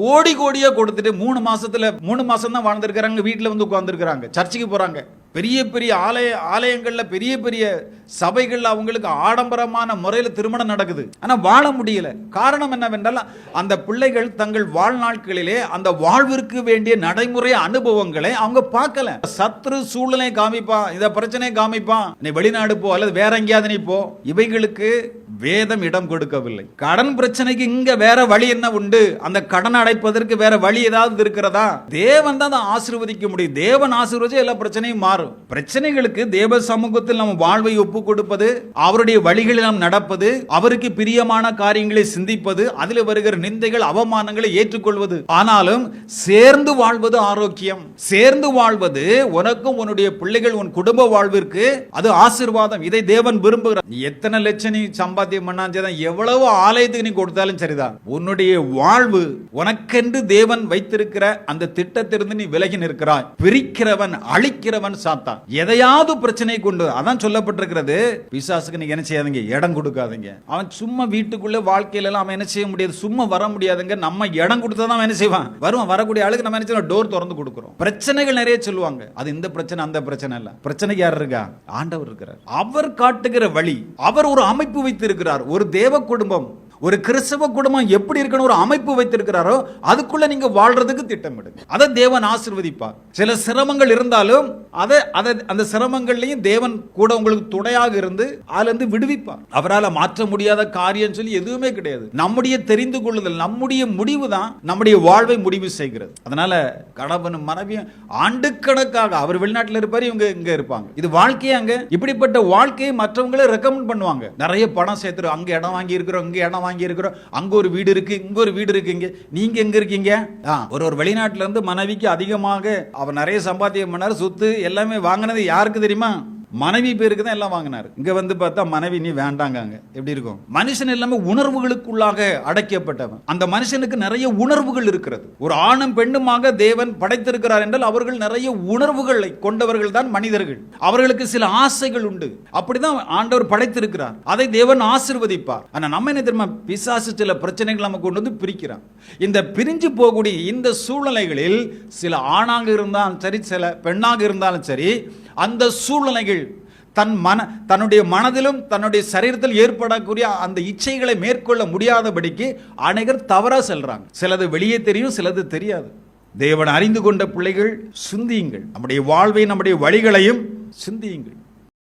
கோடி கோடியா கொடுத்துட்டு 3 மாசம் தான் வாழ்ந்திருக்கிறாங்க, வீட்டுல வந்து உட்கார்ந்துருக்கிறாங்க, சர்ச்சுக்கு போறாங்க, பெரிய பெரிய ஆலயங்கள்ல பெரிய பெரிய சபைகள்ல அவங்களுக்கு ஆடம்பரமான முறையில் திருமணம் நடக்குது. ஆனா வாழ முடியல. காரணம் என்னவென்றால் அந்த பிள்ளைகள் தங்கள் வாழ்நாட்களிலே அந்த வாழ்விற்கு வேண்டிய நடைமுறை அனுபவங்களை அவங்க பார்க்கல. சத்ரு சூழ்நிலை காமிப்பான், இந்த பிரச்சனை காமிப்பான், நீ வெளிநாடு போ அல்லது வேற எங்கேயாவது நீ போ. இவைகளுக்கு வேதம் இடம் கொடுக்கவில்லை. கடன் பிரச்சனைக்கு இங்க வேற வழி என்ன உண்டு? அந்த கடன் அடைப்பதற்கு வேற வழி ஏதாவது இருக்கிறதா? தேவன் தான் ஆசீர்வதிக்க முடியும். தேவன் ஆசீர்வதிச்சு எல்லா பிரச்சனையும் மாறும். பிரச்சனைகளுக்கு தேவ சமூகத்தில் நம்ம வாழ்வை ஒப்பு கொடுப்பது, அவருடைய வழிகளில் நாம் நடப்பது, அவருக்கு பிரியமான காரியங்களை சிந்திப்பது, அதில் வருகிற நிந்தைகள் அவமானங்களை ஏற்றுக்கொள்வது. ஆனாலும் சேர்ந்து வாழ்வது ஆரோக்கியம். சேர்ந்து வாழ்வது உனக்கும் உன்னுடைய பிள்ளைகள் உன் குடும்ப வாழ்விற்கு அது ஆசீர்வாதம். இதை தேவன் விரும்புகிறார். நீ எத்தனை லட்சம் நீ சம்பாத்தியம் பண்ணாலும் எவ்வளவு ஆலயத்துக்கு நீ கொடுத்தாலும் சரிதான், உன்னுடைய வாழ்வு உனக்கென்று தேவன் வைத்திருக்கிற அந்த திட்டத்திலிருந்து நீ விலகி நிற்கிறாய். பிரிக்கிறவன் அழிக்கிறவன் சாத்தான். எதையாவது பிரச்சனை கொண்டு, அதான் சொல்லப்பட்டிருக்கிறது, பிசாசுக்கு நீங்க என்ன செய்யாதீங்க, இடம் கொடுக்காதீங்க. அவன் சும்மா வீட்டுக்குள்ள வாழ்க்கையில எல்லாம் அவன் என்ன செய்ய முடியாது, சும்மா வர முடியாதுங்க. நம்ம இடம் கொடுத்தா என்ன செய்வான், வருவான். வரக்கூடிய ஆளுக்கு நம்ம என்ன செய்வோம், டோர் திறந்து கொடுக்கிறோம். பிரச்சனைகள் நிறைய சொல்லுவாங்க, அது இந்த பிரச்சனை அந்த பிரச்சனை இல்ல. பிரச்சனைக்கு யார் இருக்கா? ஆண்டவர் இருக்கிறார். அவர் காட்டுகிற வழி, அவர் ஒரு அமைப்பு வைத்திருக்கிறார். ஒரு தேவ குடும்பம், ஒரு கிறிஸ்தவ குடும்பம் எப்படி இருக்கணும் ஒரு அமைப்பு வைத்திருக்கிறாரோ அதுக்குள்ள நீங்க வாழ்றதுக்கு திட்டமிடுங்க. அதை தேவன் ஆசீர்வதிப்பார். சில சிரமங்கள் இருந்தாலும் அந்த சிரமங்கள்லையும் தேவன் கூட உங்களுக்கு துணையாக இருந்து அதுல இருந்து விடுவிப்பார். அவரால் மாற்ற முடியாத காரியம் சொல்லி எதுவுமே கிடையாது. நம்முடைய தெரிந்து கொள்ளுதல், நம்முடைய முடிவு தான் நம்முடைய வாழ்வை முடிவு செய்கிறது. அதனால கணவனும் மனைவியும் ஆண்டுக்கணக்காக, அவர் வெளிநாட்டில் இருப்பாரு, இவங்க இங்க இருப்பாங்க. இது வாழ்க்கையாங்க. இப்படிப்பட்ட வாழ்க்கையை மற்றவங்களே ரெக்கமெண்ட் பண்ணுவாங்க. நிறைய பணம் சேர்த்துரும், அங்க இடம் வாங்கி இருக்கிறோம், இங்க இடம் வாங்கி இருக்கிறோம், அங்க ஒரு வீடு இருக்கு, இங்க ஒரு வீடு இருக்கு, நீங்க எங்க இருக்கீங்க? ஒரு வெளிநாட்டுல இருந்து மனைவிக்கு அதிகமாக அவர் நிறைய சம்பாத்தியம் பண்ணாரு, சொத்து எல்லாமே வாங்கினது யாருக்கு தெரியுமா? மனைவி பேருக்கு தான் எல்லாம் வாங்கினாரு. இங்க வந்து பார்த்தா மனைவி நீ வேண்டாங்க. எப்படி இருக்கும்? மனுஷன் எல்லாமே உணர்வுகளுக்குள்ளாக அடைக்கப்பட்டவன். அந்த மனுஷனுக்கு நிறைய உணர்வுகள் இருக்கிறது. ஒரு ஆணும் பெண்ணுமாக தேவன் படைத்திருக்கிறார் என்றால் அவர்கள் நிறைய உணர்வுகளை கொண்டவர்கள் தான் மனிதர்கள். அவர்களுக்கு சில ஆசைகள் உண்டு. அப்படிதான் ஆண்டவர் படைத்திருக்கிறார். அதை தேவன் ஆசீர்வதிப்பார். ஆனா நம்ம என்ன தெரியுமா, பிசாசு சில பிரச்சனைகள் நம்ம கொண்டு வந்து பிரிக்கிறான். இந்த பிரிஞ்சு போகக்கூடிய இந்த சூழ்நிலைகளில் சில ஆணாக இருந்தாலும் சரி, சில பெண்ணாக இருந்தாலும் சரி, அந்த சூழ்நிலைகள் தன்னுடைய மனதிலும் தன்னுடைய சரீரத்தில் ஏற்படக்கூடிய அந்த இச்சைகளை மேற்கொள்ள முடியாதபடிக்கு அனைவர் தவறா செல்றாங்க. சிலது வெளியே தெரியும், சிலது தெரியாது. தேவன் அறிந்து கொண்ட பிள்ளைகள், சிந்தியுங்கள். நம்முடைய வாழ்வை, நம்முடைய வழிகளையும் சிந்தியுங்கள்.